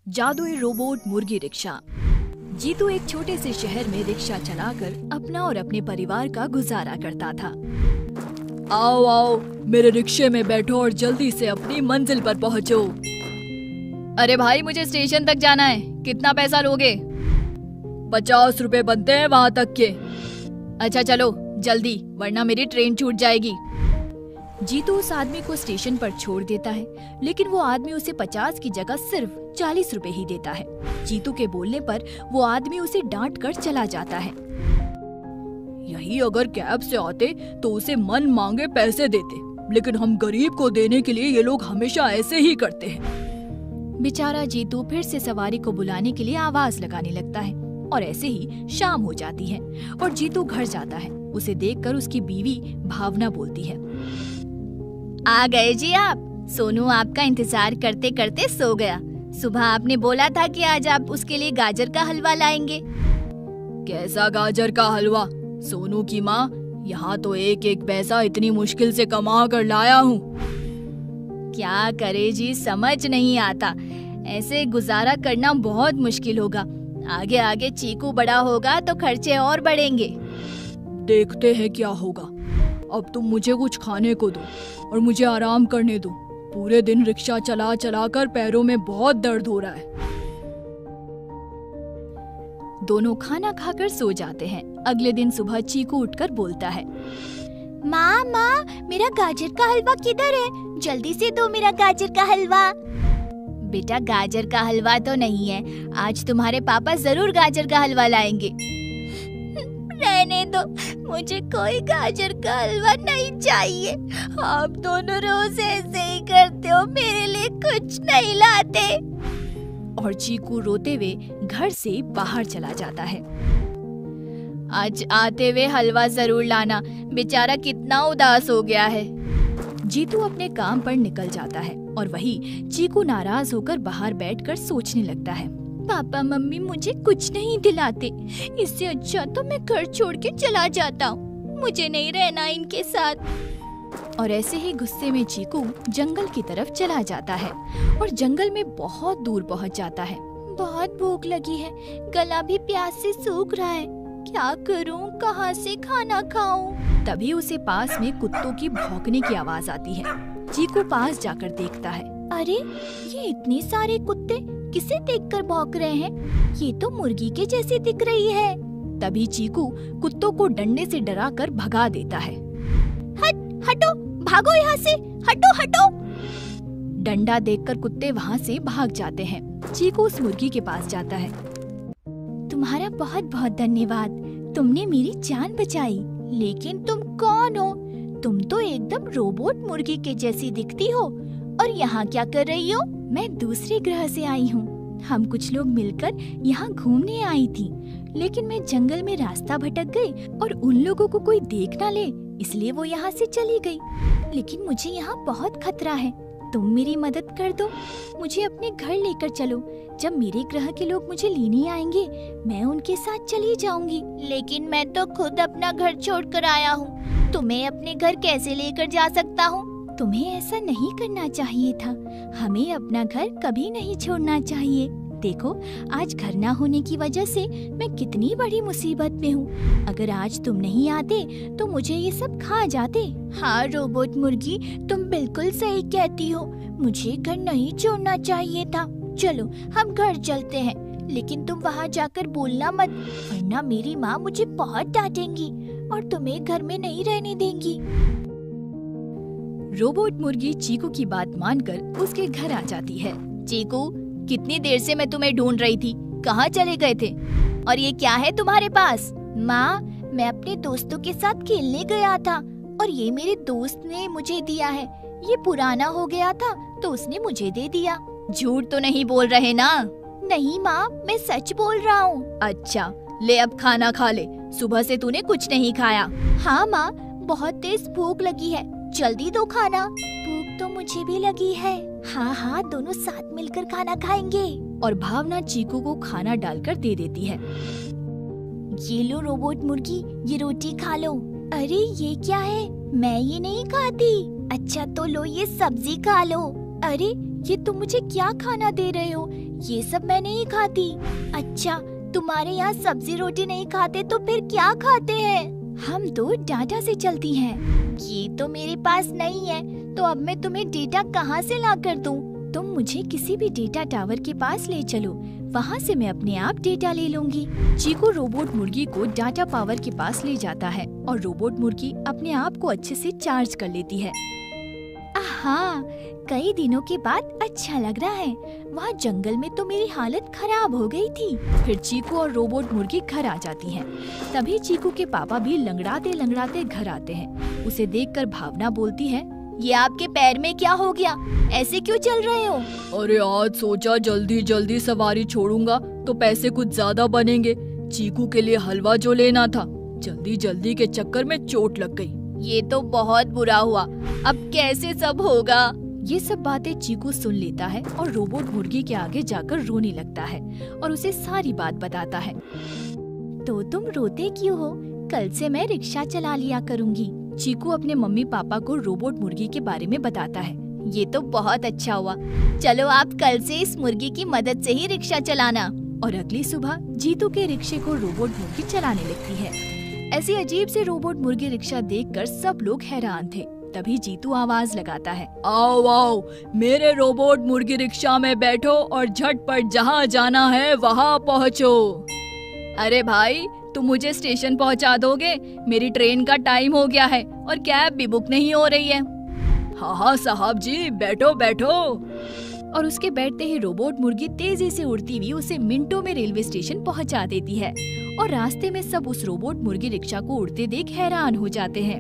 जादुई रोबोट मुर्गी रिक्शा। जीतू एक छोटे से शहर में रिक्शा चलाकर अपना और अपने परिवार का गुजारा करता था। आओ आओ, मेरे रिक्शे में बैठो और जल्दी से अपनी मंजिल पर पहुंचो। अरे भाई, मुझे स्टेशन तक जाना है, कितना पैसा लोगे? 50 रुपए बनते हैं वहाँ तक के। अच्छा चलो जल्दी, वरना मेरी ट्रेन छूट जाएगी। जीतू उस आदमी को स्टेशन पर छोड़ देता है, लेकिन वो आदमी उसे 50 की जगह सिर्फ 40 रुपए ही देता है। जीतू के बोलने पर वो आदमी उसे डांट कर चला जाता है। यही अगर कैब से आते तो उसे मन मांगे पैसे देते, लेकिन हम गरीब को देने के लिए ये लोग हमेशा ऐसे ही करते हैं। बेचारा जीतू फिर से सवारी को बुलाने के लिए आवाज लगाने लगता है और ऐसे ही शाम हो जाती है और जीतू घर जाता है। उसे देखकर उसकी बीवी भावना बोलती है, आ गए जी आप। सोनू आपका इंतजार करते करते सो गया। सुबह आपने बोला था कि आज आप उसके लिए गाजर का हलवा लाएंगे। कैसा गाजर का हलवा? सोनू की माँ, यहाँ तो एक एक पैसा इतनी मुश्किल से कमा कर लाया हूँ। क्या करे जी, समझ नहीं आता। ऐसे गुजारा करना बहुत मुश्किल होगा। आगे आगे चीकू बड़ा होगा तो खर्चे और बढ़ेंगे। देखते हैं क्या होगा। अब तुम मुझे कुछ खाने को दो और मुझे आराम करने दो। पूरे दिन रिक्शा चला चला कर पैरों में बहुत दर्द हो रहा है। दोनों खाना खाकर सो जाते हैं। अगले दिन सुबह चीकू उठकर बोलता है, माँ माँ, मेरा गाजर का हलवा किधर है? जल्दी से दो मेरा गाजर का हलवा। बेटा, गाजर का हलवा तो नहीं है, आज तुम्हारे पापा जरूर गाजर का हलवा लाएंगे। रहने दो, मुझे कोई गाजर का हलवा नहीं चाहिए। आप दोनों रोज ऐसे ही करते हो, मेरे लिए कुछ नहीं लाते। और चीकू रोते हुए घर से बाहर चला जाता है। आज आते हुए हलवा जरूर लाना, बेचारा कितना उदास हो गया है। जीतू अपने काम पर निकल जाता है और वही चीकू नाराज होकर बाहर बैठकर सोचने लगता है, पापा मम्मी मुझे कुछ नहीं दिलाते, इससे अच्छा तो मैं घर छोड़ के चला जाता हूँ, मुझे नहीं रहना इनके साथ। और ऐसे ही गुस्से में चीकू जंगल की तरफ चला जाता है और जंगल में बहुत दूर पहुँच जाता है। बहुत भूख लगी है, गला भी प्यास से सूख रहा है, क्या करूं, कहां से खाना खाऊं? तभी उसे पास में कुत्तों की भौंकने की आवाज आती है। चीकू पास जाकर देखता है, अरे ये इतने सारे कुत्ते किसे देखकर भौंक रहे हैं? ये तो मुर्गी के जैसी दिख रही है। तभी चीकू कुत्तों को डंडे से डराकर भगा देता है। हटो, भागो यहाँ से, हटो हटो। डंडा देखकर कुत्ते वहाँ से भाग जाते हैं। चीकू उस मुर्गी के पास जाता है। तुम्हारा बहुत बहुत धन्यवाद, तुमने मेरी जान बचाई। लेकिन तुम कौन हो? तुम तो एकदम रोबोट मुर्गी के जैसी दिखती हो, और यहाँ क्या कर रही हो? मैं दूसरे ग्रह से आई हूँ। हम कुछ लोग मिलकर यहाँ घूमने आई थी, लेकिन मैं जंगल में रास्ता भटक गई और उन लोगों को कोई देख ना ले, इसलिए वो यहाँ से चली गई। लेकिन मुझे यहाँ बहुत खतरा है, तुम मेरी मदद कर दो, मुझे अपने घर लेकर चलो। जब मेरे ग्रह के लोग मुझे लेने आएंगे, मैं उनके साथ चली जाऊंगी। लेकिन मैं तो खुद अपना घर छोड़कर आया हूँ, तुम्हें अपने घर कैसे लेकर जा सकता हूँ? तुम्हें ऐसा नहीं करना चाहिए था, हमें अपना घर कभी नहीं छोड़ना चाहिए। देखो, आज घर ना होने की वजह से मैं कितनी बड़ी मुसीबत में हूँ। अगर आज तुम नहीं आते तो मुझे ये सब खा जाते। हाँ रोबोट मुर्गी, तुम बिल्कुल सही कहती हो, मुझे घर नहीं छोड़ना चाहिए था। चलो हम घर चलते हैं, लेकिन तुम वहाँ जाकर बोलना मत, वरना मेरी माँ मुझे बहुत डांटेंगी और तुम्हें घर में नहीं रहने देंगी। रोबोट मुर्गी चीकू की बात मानकर उसके घर आ जाती है। चीकू, कितनी देर से मैं तुम्हें ढूंढ रही थी, कहाँ चले गए थे? और ये क्या है तुम्हारे पास? माँ, मैं अपने दोस्तों के साथ खेलने गया था और ये मेरे दोस्त ने मुझे दिया है। ये पुराना हो गया था तो उसने मुझे दे दिया। झूठ तो नहीं बोल रहे ना? नहीं माँ, मैं सच बोल रहा हूँ। अच्छा, ले अब खाना खा ले, सुबह से तूने कुछ नहीं खाया। हाँ माँ, बहुत तेज भूख लगी है, जल्दी दो खाना। भूख तो मुझे भी लगी है। हाँ हाँ, दोनों साथ मिलकर खाना खाएंगे। और भावना चीकू को खाना डालकर दे देती है। ये लो रोबोट मुर्गी, ये रोटी खा लो। अरे ये क्या है? मैं ये नहीं खाती। अच्छा तो लो ये सब्जी खा लो। अरे ये तुम मुझे क्या खाना दे रहे हो? ये सब मैं नहीं खाती। अच्छा तुम्हारे यहाँ सब्जी रोटी नहीं खाते तो फिर क्या खाते हैं? हम तो डाटा से चलती हैं। ये तो मेरे पास नहीं है, तो अब मैं तुम्हें डेटा कहाँ से ला कर दूँ? तुम मुझे किसी भी डेटा टावर के पास ले चलो, वहाँ से मैं अपने आप डेटा ले लूंगी। चीकू रोबोट मुर्गी को डाटा पावर के पास ले जाता है और रोबोट मुर्गी अपने आप को अच्छे से चार्ज कर लेती है। आहा, कई दिनों के बाद अच्छा लग रहा है। वहाँ जंगल में तो मेरी हालत खराब हो गई थी। फिर चीकू और रोबोट मुर्गी घर आ जाती हैं। तभी चीकू के पापा भी लंगड़ाते लंगड़ाते घर आते हैं। उसे देखकर भावना बोलती है, ये आपके पैर में क्या हो गया? ऐसे क्यों चल रहे हो? अरे आज सोचा जल्दी जल्दी सवारी छोड़ूंगा तो पैसे कुछ ज्यादा बनेंगे। चीकू के लिए हलवा जो लेना था, जल्दी जल्दी के चक्कर में चोट लग गई। ये तो बहुत बुरा हुआ। अब कैसे सब होगा? ये सब बातें चीकू सुन लेता है और रोबोट मुर्गी के आगे जाकर रोने लगता है और उसे सारी बात बताता है। तो तुम रोते क्यों हो? कल से मैं रिक्शा चला लिया करूँगी। चीकू अपने मम्मी पापा को रोबोट मुर्गी के बारे में बताता है। ये तो बहुत अच्छा हुआ। चलो आप कल से इस मुर्गी की मदद से ही रिक्शा चलाना। और अगली सुबह जीतू के रिक्शे को रोबोट मुर्गी चलाने लगती है। ऐसी अजीब से रोबोट मुर्गी रिक्शा देखकर सब लोग हैरान थे। तभी जीतू आवाज लगाता है, आओ आओ, मेरे रोबोट मुर्गी रिक्शा में बैठो और झटपट जहाँ जाना है वहाँ पहुँचो। अरे भाई, तुम मुझे स्टेशन पहुँचा दोगे? मेरी ट्रेन का टाइम हो गया है और कैब भी बुक नहीं हो रही है। हाँ हाँ साहब जी, बैठो बैठो। और उसके बैठते ही रोबोट मुर्गी तेजी से उड़ती हुई उसे मिनटों में रेलवे स्टेशन पहुंचा देती है। और रास्ते में सब उस रोबोट मुर्गी रिक्शा को उड़ते देख हैरान हो जाते हैं।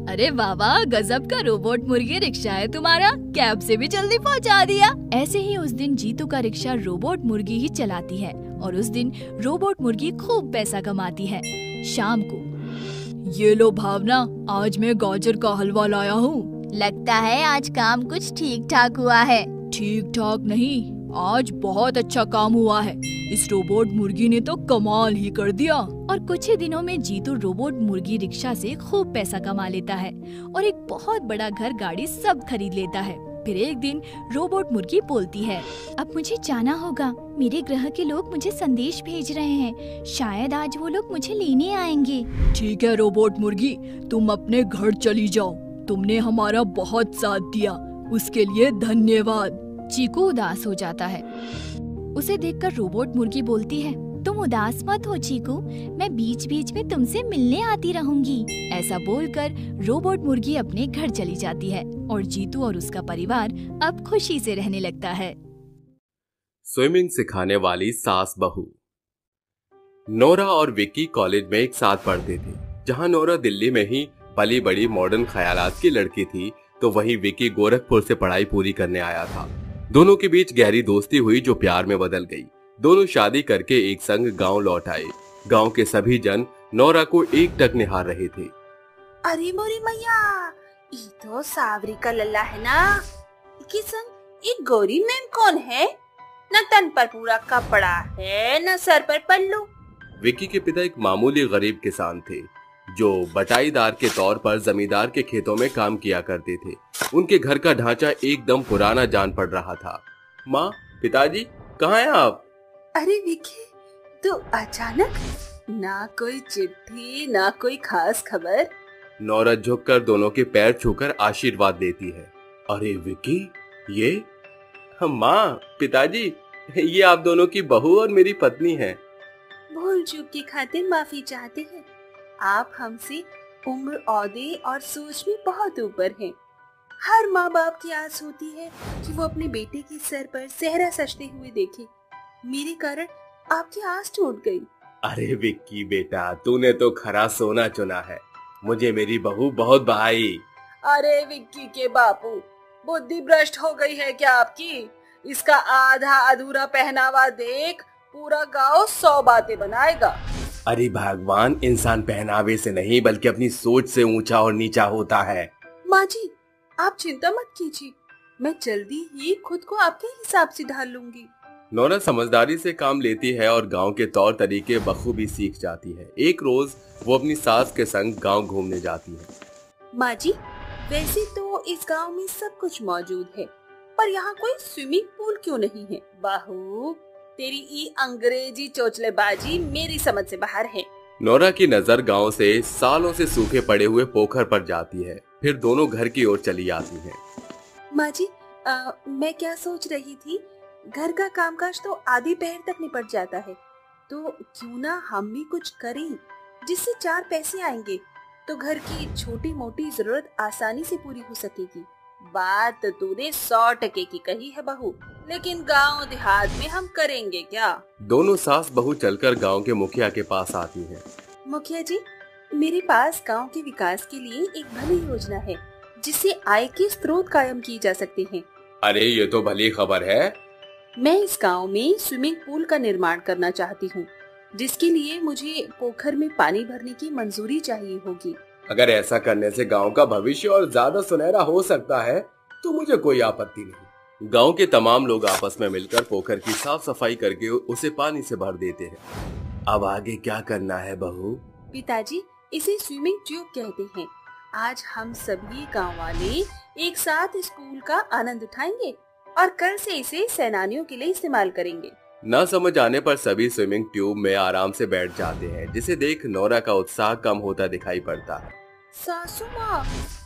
अरे वाह वाह, गजब का रोबोट मुर्गी रिक्शा है तुम्हारा, कैब से भी जल्दी पहुंचा दिया। ऐसे ही उस दिन जीतू का रिक्शा रोबोट मुर्गी ही चलाती है और उस दिन रोबोट मुर्गी खूब पैसा कमाती है। शाम को, ये लो भावना, आज मैं गाजर का हलवा लाया हूँ। लगता है आज काम कुछ ठीक ठाक हुआ है। ठीक ठाक नहीं, आज बहुत अच्छा काम हुआ है। इस रोबोट मुर्गी ने तो कमाल ही कर दिया। और कुछ ही दिनों में जीतू रोबोट मुर्गी रिक्शा से खूब पैसा कमा लेता है और एक बहुत बड़ा घर गाड़ी सब खरीद लेता है। फिर एक दिन रोबोट मुर्गी बोलती है, अब मुझे जाना होगा। मेरे ग्रह के लोग मुझे संदेश भेज रहे हैं। शायद आज वो लोग मुझे लेने आएंगे। ठीक है रोबोट मुर्गी, तुम अपने घर चली जाओ। तुमने हमारा बहुत साथ दिया, उसके लिए धन्यवाद। चीकू उदास हो जाता है। उसे देखकर रोबोट मुर्गी बोलती है, तुम उदास मत हो चीकू, मैं बीच बीच में तुमसे मिलने आती रहूंगी। ऐसा बोलकर रोबोट मुर्गी अपने घर चली जाती है और जीतू और उसका परिवार अब खुशी से रहने लगता है। स्विमिंग सिखाने वाली सास बहू। नोरा और विक्की कॉलेज में एक साथ पढ़ते थे। जहां नोरा दिल्ली में ही पली बड़ी मॉडर्न ख्यालात की लड़की थी, तो वहीं विक्की गोरखपुर से पढ़ाई पूरी करने आया था। दोनों के बीच गहरी दोस्ती हुई जो प्यार में बदल गई। दोनों शादी करके एक संग गांव लौट आए। गांव के सभी जन नोरा को एकटक निहार रहे थे। अरे मोरी मैया, ये तो सावरी का लल्ला है ना। इसके संग एक गौरी मैम कौन है? न तन पर पूरा कपड़ा है, न सर पर पल्लू। विक्की के पिता एक मामूली गरीब किसान थे जो बटाईदार के तौर पर जमींदार के खेतों में काम किया करते थे। उनके घर का ढांचा एकदम पुराना जान पड़ रहा था। माँ, पिताजी, कहाँ हैं आप? अरे विक्की, तो अचानक, ना कोई चिट्ठी, ना कोई खास खबर। नौरा झुककर दोनों के पैर छूकर आशीर्वाद देती है। अरे विक्की, ये माँ, पिताजी, ये आप दोनों की बहू और मेरी पत्नी है। भूल चूक की खातिर माफी चाहते हैं। आप हमसे उम्र, ओहदे और सोच में बहुत ऊपर हैं। हर माँ बाप की आस होती है कि वो अपने बेटे के सर पर सेहरा सजते हुए देखे। मेरे कारण आपकी आस टूट गई। अरे विक्की बेटा, तूने तो खरा सोना चुना है। मुझे मेरी बहू बहुत भाई। अरे विक्की के बापू, बुद्धि भ्रष्ट हो गई है क्या आपकी? इसका आधा अधूरा पहनावा देख पूरा गांव 100 बातें बनाएगा। अरे भगवान, इंसान पहनावे से नहीं बल्कि अपनी सोच से ऊंचा और नीचा होता है। माँ जी, आप चिंता मत कीजिए, मैं जल्दी ही खुद को आपके हिसाब से ढाल लूंगी। नोरा समझदारी से काम लेती है और गांव के तौर तरीके बखूबी सीख जाती है। एक रोज वो अपनी सास के संग गांव घूमने जाती है। माँ जी, वैसे तो इस गांव में सब कुछ मौजूद है, पर यहाँ कोई स्विमिंग पूल क्यों नहीं है? बहू, तेरी ई अंग्रेजी चोचलेबाजी मेरी समझ से बाहर है। नोरा की नजर गांव से सालों से सूखे पड़े हुए पोखर पर जाती है, फिर दोनों घर की ओर चली आती हैं। माँ जी, मैं क्या सोच रही थी, घर का कामकाज तो आधी पहर तक निपट जाता है, तो क्यों ना हम भी कुछ करें जिससे 4 पैसे आएंगे, तो घर की छोटी मोटी जरूरत आसानी से पूरी हो सकेगी। बात तूने 100% की कही है बहू, लेकिन गांव देहात में हम करेंगे क्या? दोनों सास बहू चलकर गांव के मुखिया के पास आती हैं। मुखिया जी, मेरे पास गांव के विकास के लिए एक भली योजना है जिससे आय के स्रोत कायम किए जा सकते हैं। अरे ये तो भली खबर है। मैं इस गांव में स्विमिंग पूल का निर्माण करना चाहती हूँ, जिसके लिए मुझे पोखर में पानी भरने की मंजूरी चाहिए होगी। अगर ऐसा करने से गांव का भविष्य और ज्यादा सुनहरा हो सकता है तो मुझे कोई आपत्ति नहीं। गांव के तमाम लोग आपस में मिलकर पोखर की साफ सफाई करके उसे पानी से भर देते हैं। अब आगे क्या करना है बहू? पिताजी, इसे स्विमिंग ट्यूब कहते हैं। आज हम सभी गांव वाले एक साथ इस पूल का आनंद उठाएंगे और कल से इसे सैलानियों के लिए इस्तेमाल करेंगे। न समझ आने पर सभी स्विमिंग ट्यूब में आराम से बैठ जाते हैं, जिसे देख नोरा का उत्साह कम होता दिखाई पड़ता है। सासू माँ,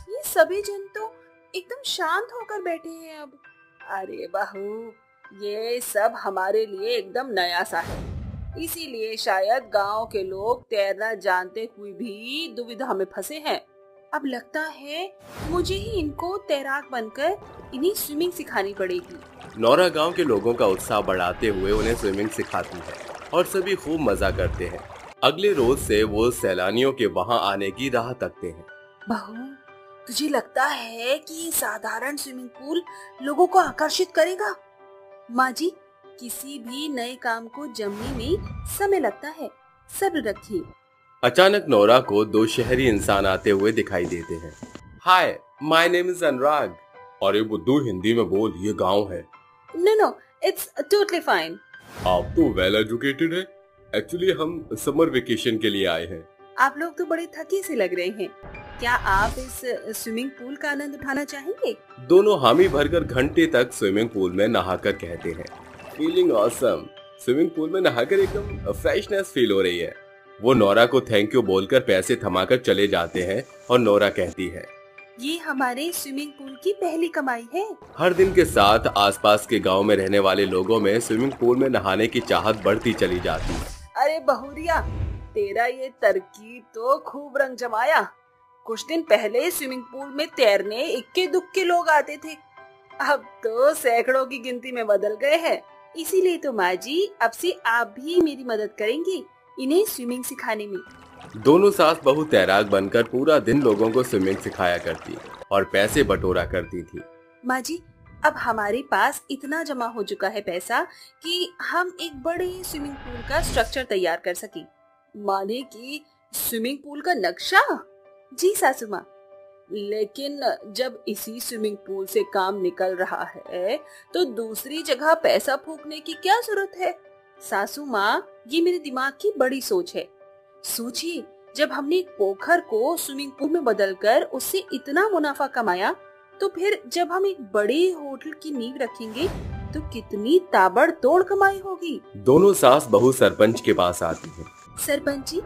ये सभी जन तो एकदम शांत होकर बैठे हैं अब। अरे बहू, ये सब हमारे लिए एकदम नया सा है, इसीलिए शायद गांव के लोग तैरना जानते हुए भी दुविधा में फंसे हैं। अब लगता है मुझे ही इनको तैराक बनकर इन्हें स्विमिंग सिखानी पड़ेगी। नोरा गांव के लोगों का उत्साह बढ़ाते हुए उन्हें स्विमिंग सिखाती है और सभी खूब मजा करते हैं। अगले रोज से वो सैलानियों के वहां आने की राह तकते हैं। बहू, तुझे लगता है कि ये साधारण स्विमिंग पूल लोगों को आकर्षित करेगा? माँ जी, किसी भी नए काम को जमने में समय लगता है, सब्र रखिए। अचानक नोरा को 2 शहरी इंसान आते हुए दिखाई देते हैं। Hi, my name is Anurag. अरे बुद्धू, हिंदी में बोल, ये गांव है। No, it's totally fine. आप तो वेल एजुकेटेड है। एक्चुअली हम समर वेकेशन के लिए आए हैं। आप लोग तो बड़े थके से लग रहे हैं। क्या आप इस स्विमिंग पूल का आनंद उठाना चाहेंगे? दोनों हामी भरकर घंटे तक स्विमिंग पूल में नहाकर कहते हैं, फीलिंग ऑसम। स्विमिंग पूल में नहाकर एकदम फ्रेशनेस फील हो रही है। वो नोरा को थैंक यू बोलकर पैसे थमाकर चले जाते हैं और नोरा कहती है, ये हमारे स्विमिंग पूल की पहली कमाई है। हर दिन के साथ आसपास के गांव में रहने वाले लोगों में स्विमिंग पूल में नहाने की चाहत बढ़ती चली जाती है। अरे बहुरिया, तेरा ये तरकीब तो खूब रंग जमाया। कुछ दिन पहले स्विमिंग पूल में तैरने इक्के दुक्के लोग आते थे, अब तो सैकड़ों की गिनती में बदल गए हैं। इसीलिए तो माँ जी, अब से आप भी मेरी मदद करेंगी इन्हें स्विमिंग सिखाने में। दोनों सास बहू तैराक बनकर पूरा दिन लोगों को स्विमिंग सिखाया करती और पैसे बटोरा करती थी। माँ जी, अब हमारे पास इतना जमा हो चुका है पैसा कि हम एक बड़े स्विमिंग पूल का स्ट्रक्चर तैयार कर सके। माने कि स्विमिंग पूल का नक्शा? जी सासू माँ, लेकिन जब इसी स्विमिंग पूल से काम निकल रहा है तो दूसरी जगह पैसा फूकने की क्या जरूरत है? सासू माँ, ये मेरे दिमाग की बड़ी सोच है। सोचिए, जब हमने एक पोखर को स्विमिंग पूल में बदलकर उससे इतना मुनाफा कमाया, तो फिर जब हम एक बड़े होटल की नींव रखेंगे तो कितनी ताबड़तोड़ कमाई होगी। दोनों सास बहू सरपंच के पास आती हैं। सरपंच जी,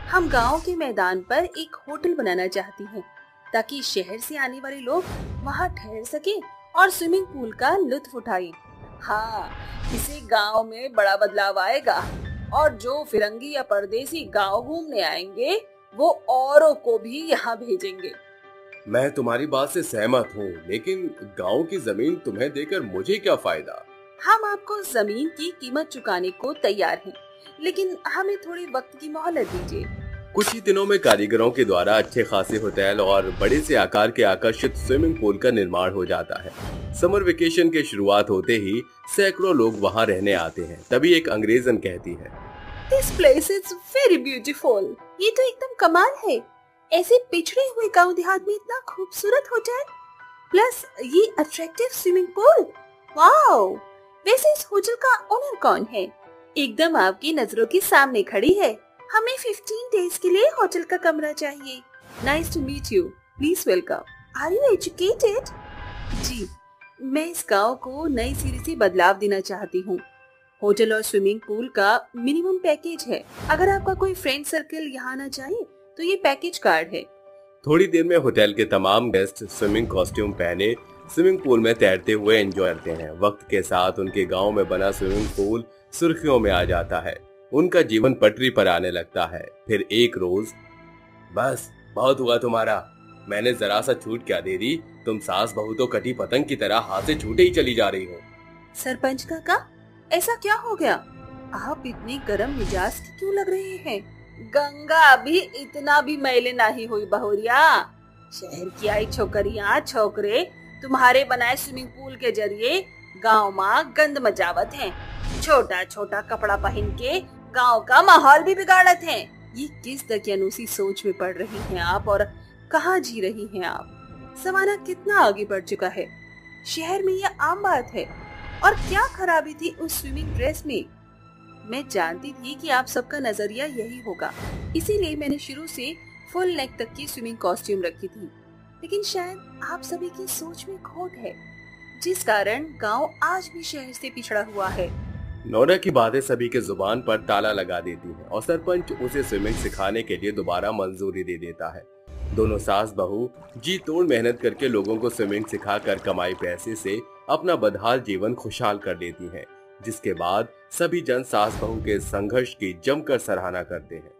हम गांव के मैदान पर एक होटल बनाना चाहती हैं, ताकि शहर से आने वाले लोग वहां ठहर सके और स्विमिंग पूल का लुत्फ उठाएं। हाँ, इससे गांव में बड़ा बदलाव आएगा और जो फिरंगी या परदेसी गांव घूमने आएंगे वो औरों को भी यहाँ भेजेंगे। मैं तुम्हारी बात से सहमत हूँ, लेकिन गांव की जमीन तुम्हें देकर मुझे क्या फायदा? हम आपको जमीन की कीमत चुकाने को तैयार हैं, लेकिन हमें थोड़ी वक्त की मोहलत दीजिए। कुछ ही दिनों में कारीगरों के द्वारा अच्छे खासे होटल और बड़े से आकार के आकर्षित स्विमिंग पूल का निर्माण हो जाता है। समर वेकेशन के शुरुआत होते ही सैकड़ों लोग वहां रहने आते हैं। तभी एक अंग्रेजन कहती है, This place is very beautiful. ये तो एकदम कमाल है। ऐसे पिछड़े हुए गांव देहात में इतना खूबसूरत होटल, प्लस ये अट्रैक्टिव स्विमिंग पूल। वाओ, वैसे इस होटल का ओनर कौन है? एकदम आपकी नजरों के सामने खड़ी है। हमें 15 डेज के लिए होटल का कमरा चाहिए। Nice to meet you, please welcome. Are you educated? जी, मैं इस गांव को नई सिरे से बदलाव देना चाहती हूँ। होटल और स्विमिंग पूल का मिनिमम पैकेज है। अगर आपका कोई फ्रेंड सर्कल यहाँ आना चाहे तो ये पैकेज कार्ड है। थोड़ी देर में होटल के तमाम गेस्ट स्विमिंग कॉस्ट्यूम पहने स्विमिंग पूल में तैरते हुए एंजॉय करते हैं। वक्त के साथ उनके गांव में बना स्विमिंग पूल सुर्खियों में आ जाता है। उनका जीवन पटरी पर आने लगता है। फिर एक रोज, बस बहुत हुआ तुम्हारा, मैंने जरा सा छूट क्या दे दी, तुम सास बहू तो कटी पतंग की तरह हाथ से छूटे ही चली जा रही हो। सरपंच काका, ऐसा क्या हो गया? आप इतने गरम मिजाज के क्यों लग रहे हैं? गंगा अभी इतना भी मैले नहीं हुई बहुरिया। शहर की आई छोकरियाँ छोकरे तुम्हारे बनाए स्विमिंग पूल के जरिए गांव में गंद मचावत हैं। छोटा छोटा कपड़ा पहन के गांव का माहौल भी बिगाड़त हैं। ये किस दकियानूसी सोच में पड़ रही हैं आप और कहाँ जी रही हैं आप? जमाना कितना आगे बढ़ चुका है। शहर में ये आम बात है। और क्या खराबी थी उस स्विमिंग ड्रेस में? मैं जानती थी कि आप सबका नजरिया यही होगा, इसीलिए मैंने शुरू से फुल नेक तक की स्विमिंग कॉस्ट्यूम रखी थी। लेकिन शायद आप सभी की सोच में खोट है, जिस कारण गांव आज भी शहर से पिछड़ा हुआ है। नोरा की बातें सभी के जुबान पर ताला लगा देती हैं और सरपंच उसे स्विमिंग सिखाने के लिए दोबारा मंजूरी दे देता है। दोनों सास बहू जी तोड़ मेहनत करके लोगों को स्विमिंग सिखाकर कमाई पैसे से अपना बदहाल जीवन खुशहाल कर लेती हैं, जिसके बाद सभी जन सास बहू के संघर्ष की जमकर सराहना करते हैं।